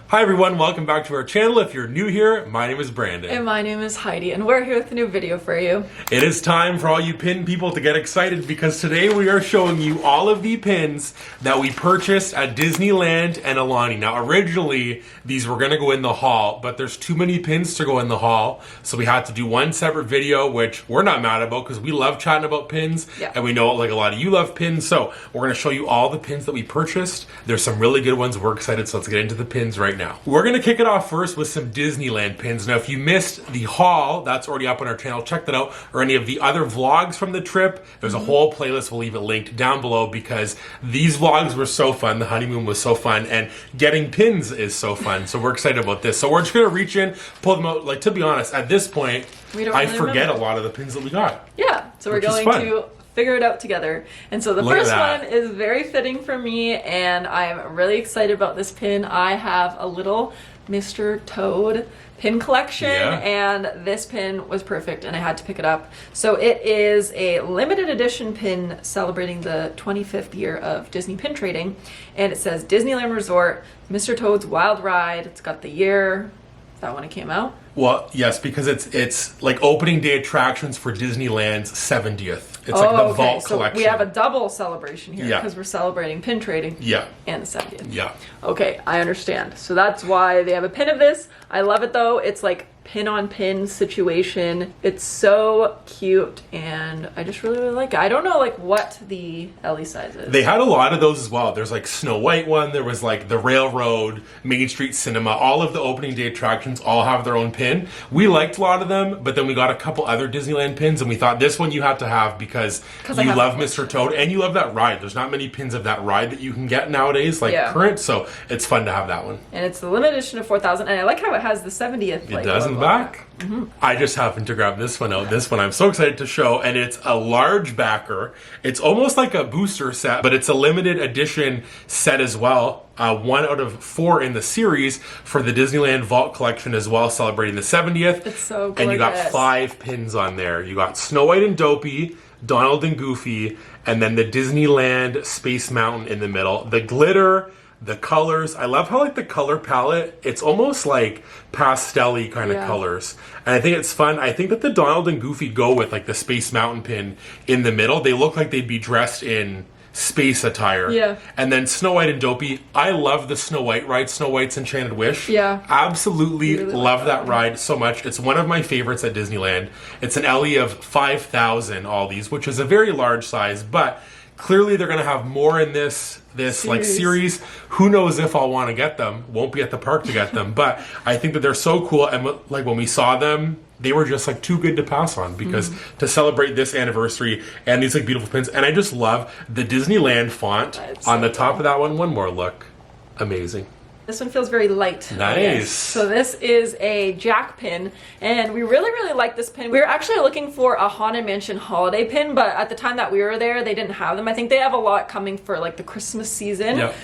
Hi everyone, welcome back to our channel. If you're new here, my name is Brandon. And my name is Heidi, and we're here with a new video for you. It is time for all you pin people to get excited because today we are showing you all of the pins that we purchased at Disneyland and Aulani. Now originally, these were going to go in the haul, but there's too many pins to go in the haul, so we had to do one separate video, which we're not mad about because we love chatting about pins, and we know like a lot of you love pins, so we're going to show you all the pins that we purchased. There's some really good ones. We're excited, so let's get into the pins right now. We're going to kick it off first with some Disneyland pins. Now, if you missed the haul, that's already up on our channel. Check that out. Or any of the other vlogs from the trip. There's a whole playlist. We'll leave it linked down below because these vlogs were so fun. The honeymoon was so fun. And getting pins is so fun. So we're excited about this. So we're just going to reach in, pull them out. Like, to be honest, at this point, I forget a lot of the pins that we got. Yeah. So we're going to figure it out together. And so the first one is very fitting for me, and I'm really excited about this pin. I have a little Mr. Toad pin collection, and this pin was perfect and I had to pick it up. So it is a limited edition pin celebrating the 25th year of Disney pin trading, and it says Disneyland Resort, Mr. Toad's Wild Ride. It's got the year, that when it came out. Well, yes, because it's like opening day attractions for Disneyland's 70th. It's like the vault collection. So we have a double celebration here because we're celebrating pin trading and the 70th. Yeah. Okay, I understand. So that's why they have a pin of this. I love it though. It's like pin on pin situation. It's so cute and I just really like it. I don't know like what the LE size is. They had a lot of those as well. There's like Snow White one, there was like the Railroad, Main Street Cinema, all of the opening day attractions all have their own pin. We liked a lot of them, but then we got a couple other Disneyland pins and we thought this one you have to have because you love Mr. Toad and you love that ride. There's not many pins of that ride that you can get nowadays, like current, so it's fun to have that one. And it's the limited edition of 4,000, and I like how it has the 70th. It does in the back. I just happened to grab this one out. This one I'm so excited to show, and it's a large backer. It's almost like a booster set, but it's a limited edition set as well. 1 out of 4 in the series for the Disneyland Vault Collection as well, celebrating the 70th. It's so gorgeous. And you got 5 pins on there. You got Snow White and Dopey, Donald and Goofy, and then the Disneyland Space Mountain in the middle. The glitter, the colors, I love how like the color palette, it's almost like pastel-y kind of colors. And I think it's fun. I think that the Donald and Goofy go with like the Space Mountain pin in the middle. They look like they'd be dressed in space attire. Yeah. And then Snow White and Dopey. I love the Snow White ride, Snow White's Enchanted Wish. Yeah. Absolutely really love that ride so much. It's one of my favorites at Disneyland. It's an LE of 5,000, all these, which is a very large size, but clearly they're going to have more in this series. Who knows if I'll want to get them. Won't be at the park to get them, but I think that they're so cool, and like when we saw them, they were just like too good to pass on because to celebrate this anniversary and these like beautiful pins. And I just love the Disneyland font on the top of that one. One more look. Amazing. This one feels very light. Nice. So this is a Jack pin, and we really like this pin. We were actually looking for a Haunted Mansion holiday pin, but at the time that we were there, they didn't have them. I think they have a lot coming for like the Christmas season. Yep.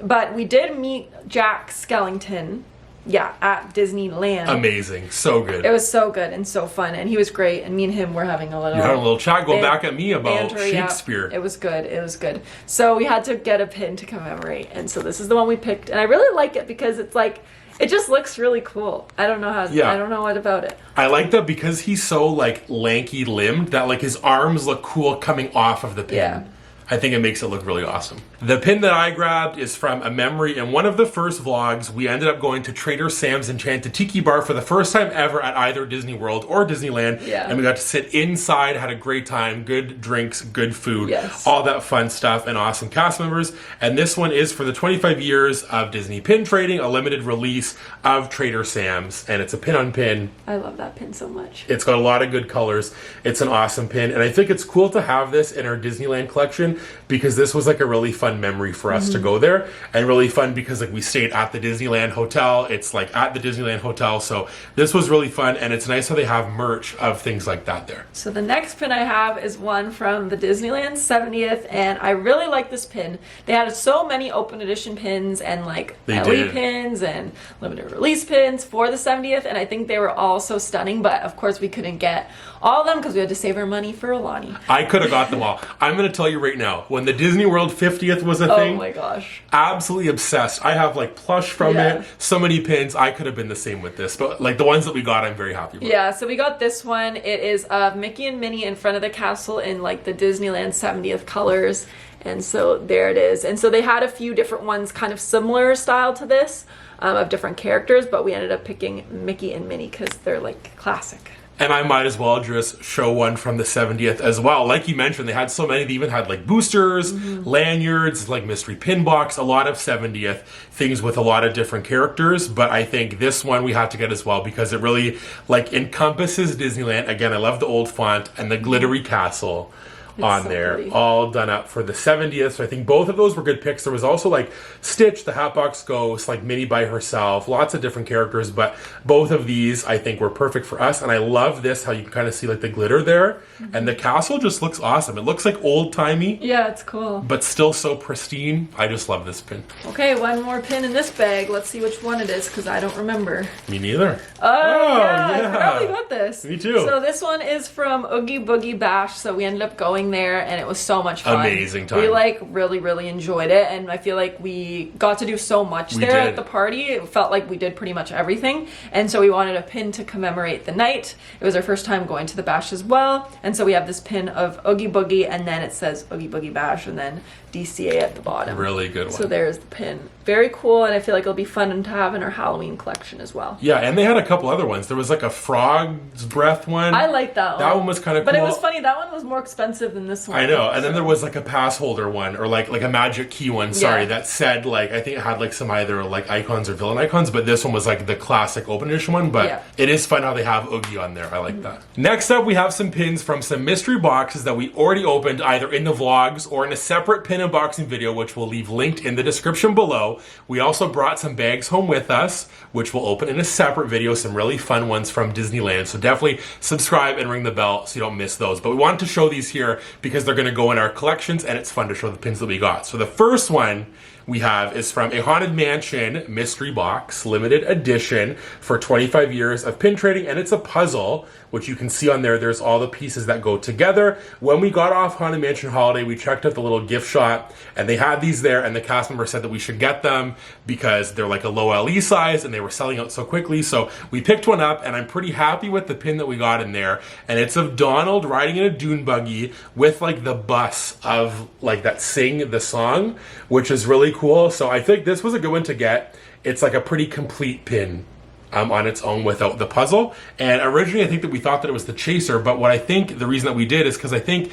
But we did meet Jack Skellington. Yeah, at Disneyland. Amazing. So good. It was so good and so fun. And he was great. And me and him were having a little... You had a little chat going back at me about Shakespeare. Yeah. It was good. It was good. So we had to get a pin to commemorate. And so this is the one we picked. And I really like it because it's like... It just looks really cool. I don't know how... I don't know what about it. I like that because he's so like lanky limbed that like his arms look cool coming off of the pin. Yeah. I think it makes it look really awesome. The pin that I grabbed is from a memory. In one of the first vlogs, we ended up going to Trader Sam's Enchanted Tiki Bar for the first time ever at either Disney World or Disneyland. Yeah. And we got to sit inside, had a great time, good drinks, good food, all that fun stuff, and awesome cast members. And this one is for the 25 years of Disney pin trading, a limited release of Trader Sam's. And it's a pin on pin. I love that pin so much. It's got a lot of good colors. It's an awesome pin. And I think it's cool to have this in our Disneyland collection because this was like a really fun memory for us to go there, and really fun because like we stayed at the Disneyland Hotel. It's like at the Disneyland Hotel, so this was really fun, and it's nice how they have merch of things like that there. So the next pin I have is one from the Disneyland 70th, and I really like this pin. They had so many open edition pins and like LE pins and limited release pins for the 70th, and I think they were all so stunning, but of course we couldn't get all of them because we had to save our money for Aulani. I could have got them all. I'm going to tell you right now, when the Disney World 50th 70th was a thing. Oh my gosh. Absolutely obsessed. I have like plush from it. So many pins. I could have been the same with this, but like the ones that we got, I'm very happy with. Yeah, so we got this one. It is of Mickey and Minnie in front of the castle in like the Disneyland 70th colors. And so there it is. And so they had a few different ones kind of similar style to this of different characters, but we ended up picking Mickey and Minnie because they're like classic. And I might as well just show one from the 70th as well. Like you mentioned, they had so many. They even had like boosters, lanyards, like mystery pin box, a lot of 70th things with a lot of different characters. But I think this one we had to get as well because it really like encompasses Disneyland. Again, I love the old font and the glittery castle on so there, pretty. All done up for the 70th. So I think both of those were good picks. There was also like Stitch, the Hatbox Ghost, like Minnie by herself, lots of different characters, but both of these I think were perfect for us. And I love this, how you can kind of see like the glitter there. And the castle just looks awesome. It looks like old-timey. Yeah, it's cool. But still so pristine. I just love this pin. Okay, one more pin in this bag. Let's see which one it is because I don't remember. Me neither. Oh yeah, I forgot we got this. Me too. So this one is from Oogie Boogie Bash. So we ended up going there and it was so much fun. Amazing time. We like really enjoyed it and I feel like we got to do so much there at the party. It felt like we did pretty much everything. And so we wanted a pin to commemorate the night. It was our first time going to the bash as well. And so we have this pin of Oogie Boogie and then it says Oogie Boogie Bash and then DCA at the bottom. Really good one. So there's the pin. Very cool and I feel like it'll be fun to have in our Halloween collection as well. Yeah, and they had a couple other ones. There was like a frog's breath one. I like that one. That one was kind of cool. But it was funny, that one was more expensive than this one. I know. And then there was like a pass holder one or like a magic key one, that said like, I think it had like some either like icons or villain icons, but this one was like the classic open edition one, but it is fun how they have Oogie on there. I like that. Next up, we have some pins from some mystery boxes that we already opened either in the vlogs or in a separate pin unboxing video, which we'll leave linked in the description below. We also brought some bags home with us, which we'll open in a separate video, some really fun ones from Disneyland. So definitely subscribe and ring the bell so you don't miss those. But we wanted to show these here because they're gonna go in our collections and it's fun to show the pins that we got. So the first one we have is from a Haunted Mansion mystery box, limited edition for 25 years of pin trading, and it's a puzzle, which you can see on there. There's all the pieces that go together. When we got off Haunted Mansion Holiday, we checked out the little gift shop, and they had these there, and the cast member said that we should get them because they're like a low LE size, and they were selling out so quickly. So we picked one up, and I'm pretty happy with the pin that we got in there. And it's of Donald riding in a dune buggy with like the bus of like that sing the song, which is really cool. So I think this was a good one to get. It's like a pretty complete pin on its own without the puzzle. And originally I think that we thought that it was the Chaser, but what I think the reason that we did is because I think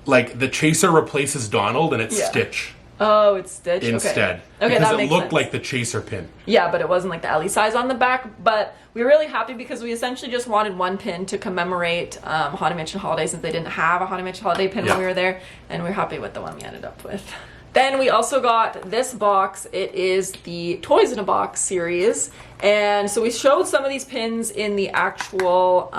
like the Chaser replaces Donald and it's Stitch. Oh, it's Stitch instead. Okay, because that makes it looked sense. Like the Chaser pin. Yeah, but it wasn't like the LE size on the back. But we were really happy because we essentially just wanted one pin to commemorate Haunted Mansion Holiday since they didn't have a Haunted Mansion Holiday pin when we were there, and we're happy with the one we ended up with. Then we also got this box. It is the Toys in a Box series. And so we showed some of these pins in the actual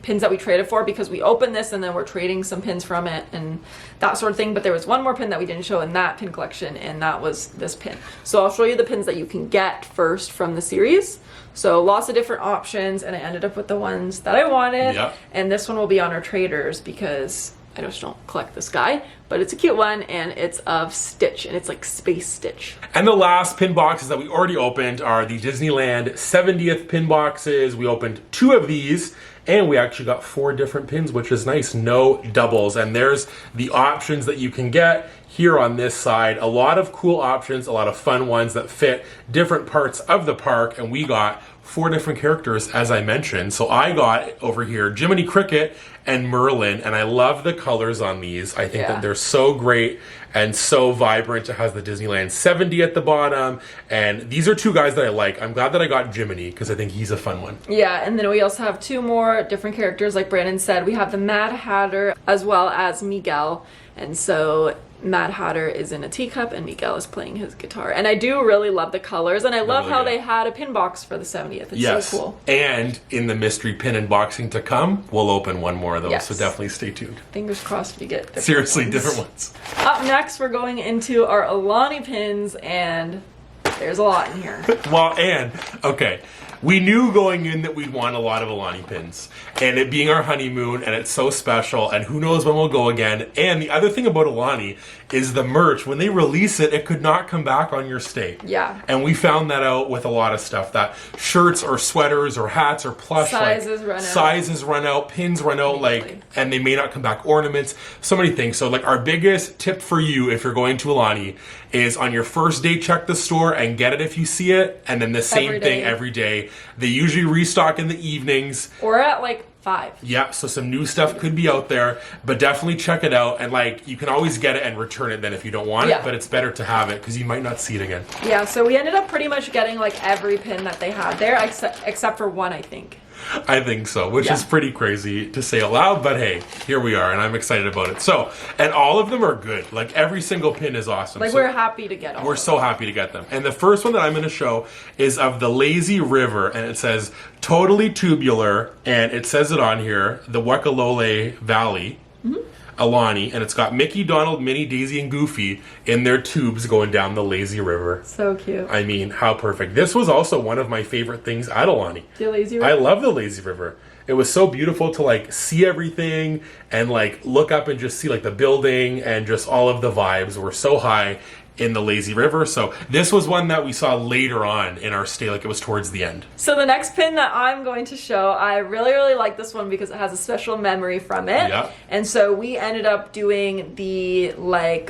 pins that we traded for because we opened this and then we're trading some pins from it and that sort of thing. But there was one more pin that we didn't show in that pin collection, and that was this pin. So I'll show you the pins that you can get first from the series. So lots of different options, and I ended up with the ones that I wanted. Yep. And this one will be on our traders because I just don't collect this guy, but it's a cute one and it's of Stitch and it's like Space Stitch. And the last pin boxes that we already opened are the Disneyland 70th pin boxes. We opened 2 of these and we actually got 4 different pins, which is nice. No doubles. And there's the options that you can get here on this side. A lot of cool options, a lot of fun ones that fit different parts of the park, and we got 4 different characters, as I mentioned. So I got over here Jiminy Cricket and Merlin, and I love the colors on these. I think that they're so great and so vibrant. It has the Disneyland 70 at the bottom, and these are 2 guys that I like. I'm glad that I got Jiminy because I think he's a fun one. Yeah, and then we also have 2 more different characters, like Brandon said. We have the Mad Hatter as well as Miguel, and so Mad Hatter is in a teacup and Miguel is playing his guitar. And I do really love the colors, and I love how they had a pin box for the 70th. It's so cool. And in the mystery pin unboxing to come, we'll open one more of those, so definitely stay tuned. Fingers crossed we get different Seriously, ones. different ones. Up next, we're going into our Aulani pins, and there's a lot in here. Well, and, okay. We knew going in that we'd want a lot of Aulani pins. And it being our honeymoon, and it's so special, and who knows when we'll go again. And the other thing about Aulani is the merch. When they release it, it could not come back on your stay. Yeah. And we found that out with a lot of stuff. That shirts or sweaters or hats or plush. Sizes run out, pins run out, and they may not come back. Ornaments, so many things. So our biggest tip for you if you're going to Aulani is on your first day, check the store and get it if you see it. And then the same thing every day. They usually restock in the evenings. Or at 5. Yeah, so some new stuff could be out there, but definitely check it out. And you can always get it and return it then if you don't want it, but it's better to have it because you might not see it again. Yeah, so we ended up pretty much getting every pin that they had there, except for one, I think. I think so, which is pretty crazy to say aloud, but hey, here we are, and I'm excited about it. So, and all of them are good. Every single pin is awesome. We're happy to get all We're so happy to get them. And the first one that I'm going to show is of the Lazy River, and it says, totally tubular, and it says it on here, the Wakalole Valley. Aulani, and it's got Mickey, Donald, Minnie, Daisy, and Goofy in their tubes going down the Lazy River. So cute. I mean, how perfect. This was also one of my favorite things at Aulani. The Lazy River? I love the Lazy River. It was so beautiful to see everything and look up and just see the building, and just all of the vibes were so high in the Lazy River. So this was one that we saw later on in our stay, it was towards the end. So the next pin that I'm going to show, I really, really like this one because it has a special memory from it. Yeah. And so we ended up doing the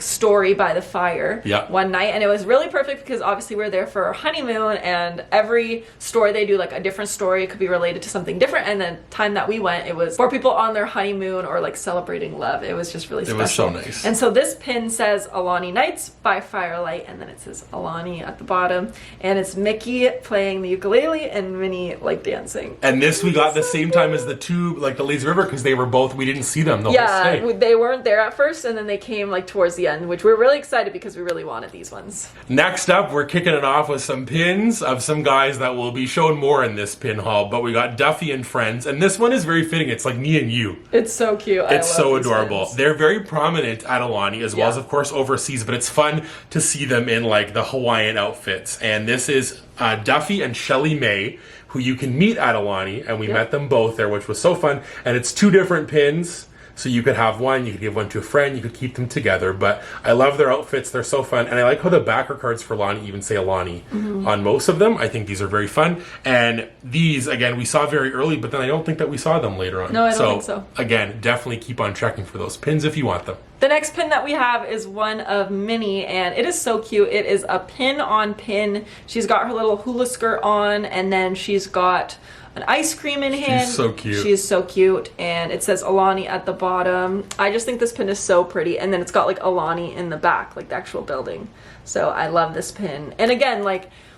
story by the fire one night, and it was really perfect because obviously we were there for our honeymoon, and every story they do a different story. It could be related to something different, and the time that we went, it was for people on their honeymoon or celebrating love. It was just really special. It was so nice. And so this pin says Aulani Nights by Firelight, and then it says Aulani at the bottom, and it's Mickey playing the ukulele and Minnie dancing. And this we got the same time as the tube, the Lazy River, because we didn't see them the whole stay. Yeah, they weren't there at first, and then they came towards the end, which we're really excited because we really wanted these ones. Next up, we're kicking it off with some pins of some guys that will be shown more in this pin haul, but we got Duffy and Friends, and this one is very fitting. It's me and you. It's so cute. It's so adorable. Pins. They're very prominent at Aulani, as well as, of course, overseas, but it's fun to see them in the Hawaiian outfits. And this is Duffy and Shelly May, who you can meet at Aulani, and we met them both there, which was so fun. And it's 2 different pins. So you could have one, you could give one to a friend, you could keep them together. But I love their outfits, they're so fun. And I like how the backer cards for Aulani even say Aulani on most of them. I think these are very fun. And these, again, we saw very early, but then I don't think that we saw them later on. No, I don't think so. Again, definitely keep on checking for those pins if you want them. The next pin that we have is one of Minnie, and it is so cute. It is a pin on pin. She's got her little hula skirt on, and then she's got an ice cream in hand. She's so cute. She is so cute, and it says Aulani at the bottom. I just think this pin is so pretty, and then it's got Aulani in the back, the actual building. So I love this pin. And again,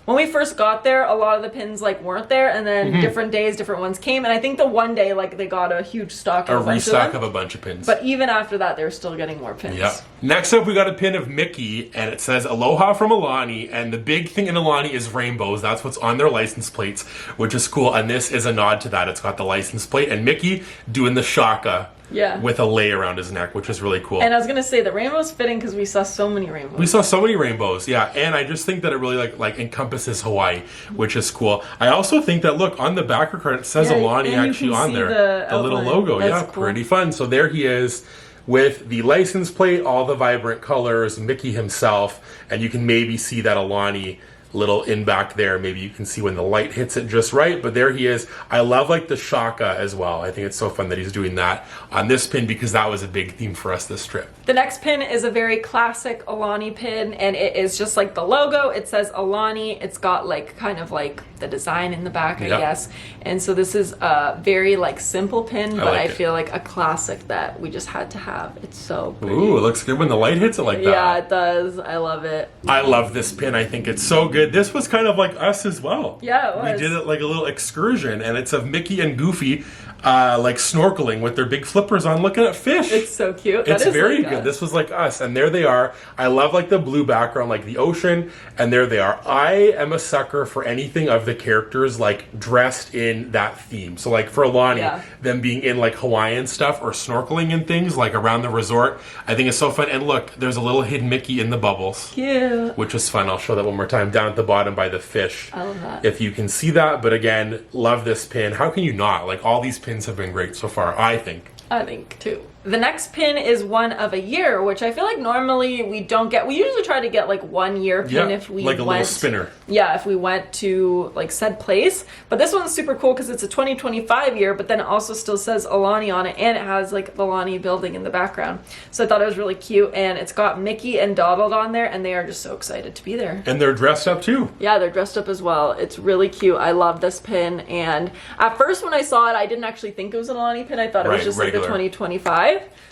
when we first got there, a lot of the pins weren't there, and then different days, different ones came. And I think the one day they got a huge stock of a restock of a bunch of pins. But even after that, they're still getting more pins. Yeah. Next up, we got a pin of Mickey, and it says Aloha from Aulani. And the big thing in Aulani is rainbows. That's what's on their license plates, which is cool. And this is a nod to that. It's got the license plate, and Mickey doing the shaka. Yeah. With a lei around his neck, which is really cool. And I was gonna say the rainbow's fitting because we saw so many rainbows. We saw so many rainbows, yeah. And I just think that it really encompasses Hawaii, which is cool. I also think that on the backer card it says Aulani actually on there. The little logo, That's cool. Pretty fun. So there he is with the license plate, all the vibrant colors, Mickey himself, and you can maybe see that Aulani little in back there. Maybe you can see when the light hits it just right, but there he is. I love the shaka as well. I think it's so fun that he's doing that on this pin because that was a big theme for us this trip. The next pin is a very classic Aulani pin, and it is just the logo. It says Aulani. It's got kind of the design in the back, I guess. And so this is a very simple pin, but I feel a classic that we just had to have. It's so pretty. Ooh, it looks good when the light hits it that. Yeah, it does. I love it. I love this pin. I think it's so good. This was kind of like us as well. Yeah, it was. We did it a little excursion, and it's of Mickey and Goofy like snorkeling with their big flippers on, looking at fish. It's so cute. It's very good. This was like us, and there they are. I love like the blue background, like the ocean, and there they are. I am a sucker for anything of the characters like dressed in that theme. So like for Aulani, them being in like Hawaiian stuff or snorkeling and things like around the resort, I think it's so fun. And look, there's a little hidden Mickey in the bubbles. Cute. Which is fun. I'll show that one more time down at the bottom by the fish. I love that. If you can see that, but again, love this pin. How can you not? Like all these pins have been great so far, I think. I think too. The next pin is one of a year, which I feel like normally we don't get. We usually try to get like 1 year pin if we like a little spinner. Yeah, if we went to like said place. But this one's super cool because it's a 2025 year, but then it also still says Aulani on it, and it has like the Aulani building in the background. So I thought it was really cute, and it's got Mickey and Donald on there, and they are just so excited to be there. And they're dressed up too. Yeah, they're dressed up as well. It's really cute. I love this pin, and at first when I saw it, I didn't actually think it was an Aulani pin. I thought it was just regular. Like the 2025.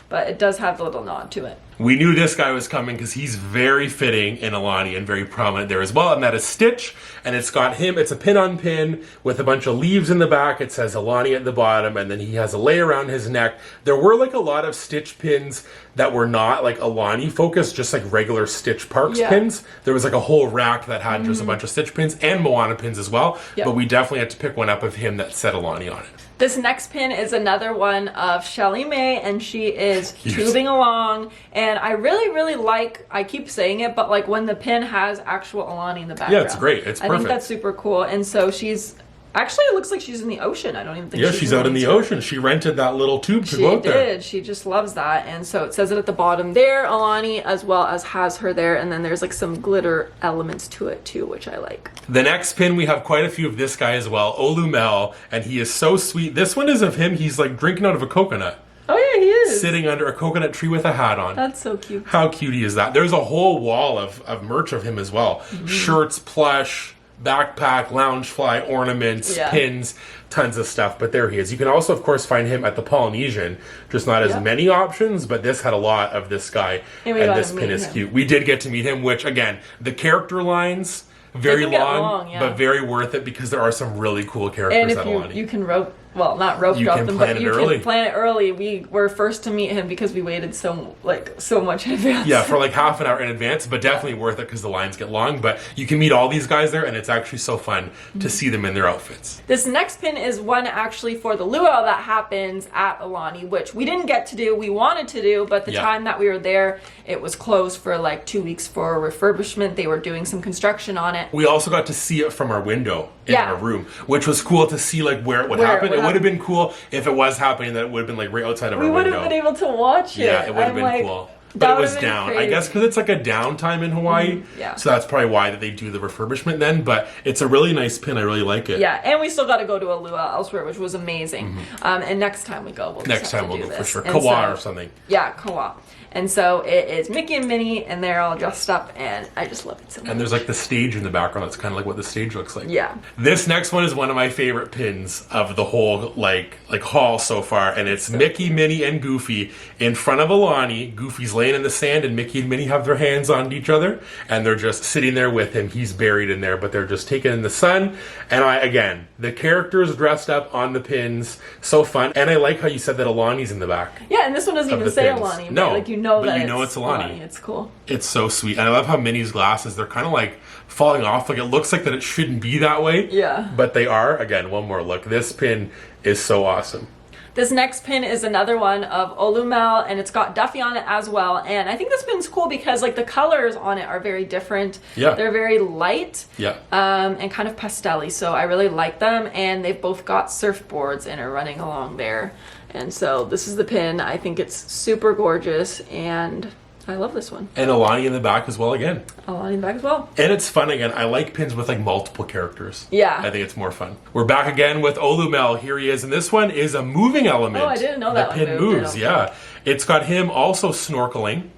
But it does have a little nod to it. We knew this guy was coming because he's very fitting in Aulani and very prominent there as well. And that is Stitch. And it's got him. It's a pin on pin with a bunch of leaves in the back. It says Aulani at the bottom. And then he has a lei around his neck. There were like a lot of Stitch pins that were not like Aulani focused, just like regular Stitch Parks pins. There was like a whole rack that had just a bunch of Stitch pins and Moana pins as well. But we definitely had to pick one up of him that said Aulani on it. This next pin is another one of Shelly May, and she is tubing along. And I really, really like, I keep saying it, but like when the pin has actual Aulani in the background. Yeah, it's great. It's perfect. I think that's super cool. And so she's, actually it looks like she's in the ocean. I don't even think she's out in the ocean. She rented that little tube to go out there. She did. She just loves that. And so it says it at the bottom there, Aulani, as well as has her there. And then there's like some glitter elements to it too, which I like. The next pin, we have quite a few of this guy as well, Olumel, and he is so sweet. This one is of him. He's like drinking out of a coconut. Oh yeah, he is. Sitting under a coconut tree with a hat on. That's so cute. How cutie is that? There's a whole wall of merch of him as well. Shirts, plush, backpack, loungefly, ornaments, pins, tons of stuff. But there he is. You can also, of course, find him at the Polynesian. Just not as many options, but this had a lot of this guy. And this pin is cute. We did get to meet him, which, again, the character lines... very long, but very worth it because there are some really cool characters at Aulani. And if you can rope, well, not rope drop them, but you can plan it early. We were first to meet him because we waited so much in advance. Yeah, for like half an hour in advance, but definitely worth it because the lines get long. But you can meet all these guys there, and it's actually so fun to see them in their outfits. This next pin is one actually for the luau that happens at Aulani, which we didn't get to do. We wanted to do, but the time that we were there, it was closed for like 2 weeks for refurbishment. They were doing some construction on it. We also got to see it from our window in our room, which was cool to see like where it would happen. It would have been cool if it was happening, that it would have been like right outside of our window. We would have been able to watch it. Yeah, it would have been cool. But it was down. Crazy. I guess because it's like a downtime in Hawaii. So that's probably why that they do the refurbishment then. But it's a really nice pin. I really like it. Yeah, and we still got to go to a luau elsewhere, which was amazing. And next time we go, we'll go for sure. Kawa or something. Yeah, Kawa. And so it is Mickey and Minnie, and they're all dressed up, and I just love it so much. And there's like the stage in the background. That's kind of like what the stage looks like. Yeah. This next one is one of my favorite pins of the whole like haul so far, and it's Mickey, Minnie, and Goofy in front of Aulani. Goofy's laying in the sand, and Mickey and Minnie have their hands on each other, and they're just sitting there with him. He's buried in there, but they're just taken in the sun. And again, the characters dressed up on the pins, so fun. And I like how you said that Aulani's in the back. Yeah, and this one doesn't even say Aulani. No, like you know but you know it's Aulani. It's cool. It's so sweet. And I love how Minnie's glasses, they're kind of like falling off. Like it looks like that it shouldn't be that way. Yeah. But they are. Again, one more look. This pin is so awesome. This next pin is another one of Olumel, and it's got Duffy on it as well. And I think this pin's cool because like the colors on it are very different. Yeah. They're very light. Yeah. And kind of pastel-y, so I really like them. And they've both got surfboards and are running along there. And so this is the pin. I think it's super gorgeous, and I love this one. And Aulani in the back as well again. Aulani in the back as well. And it's fun again. I like pins with like multiple characters. Yeah. I think it's more fun. We're back again with Olumel. Here he is. And this one is a moving element. Oh, I didn't know that the pin moves, yeah. It's got him also snorkeling,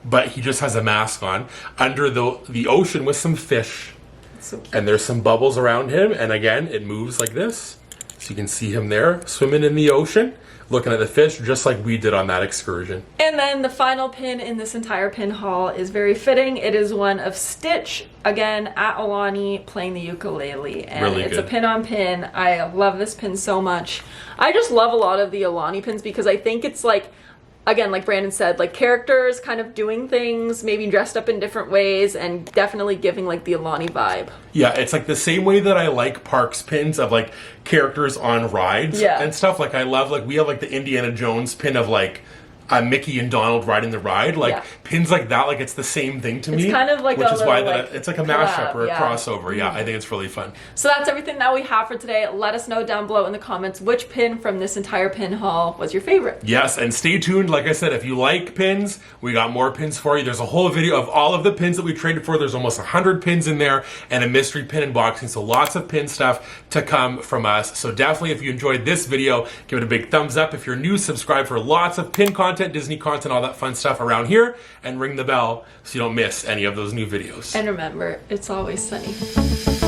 but he just has a mask on under the ocean with some fish. So cute. And there's some bubbles around him. And again, it moves like this. So you can see him there swimming in the ocean. looking at the fish, just like we did on that excursion. And then the final pin in this entire pin haul is very fitting. It is one of Stitch, again, at Aulani, playing the ukulele. And really it's good. a pin on pin. I love this pin so much. I just love a lot of the Aulani pins because I think it's like, again, like Brandon said, like characters kind of doing things, maybe dressed up in different ways, and definitely giving like the Aulani vibe. Yeah, it's like the same way that I like parks pins of like characters on rides and stuff. Like I love, like we have like the Indiana Jones pin of like Mickey and Donald riding the ride. Like pins like that, like it's the same thing to me. It's kind of like which a is little, why like, it's like a collab, mashup or a crossover. Yeah, I think it's really fun. So that's everything that we have for today. Let us know down below in the comments which pin from this entire pin haul was your favorite. Yes, and stay tuned. Like I said, if you like pins, we got more pins for you. There's a whole video of all of the pins that we traded for. There's almost 100 pins in there and a mystery pin unboxing. So lots of pin stuff to come from us. So definitely, if you enjoyed this video, give it a big thumbs up. If you're new, subscribe for lots of pin content, Disney content, all that fun stuff around here, and ring the bell so you don't miss any of those new videos. And remember, it's always sunny.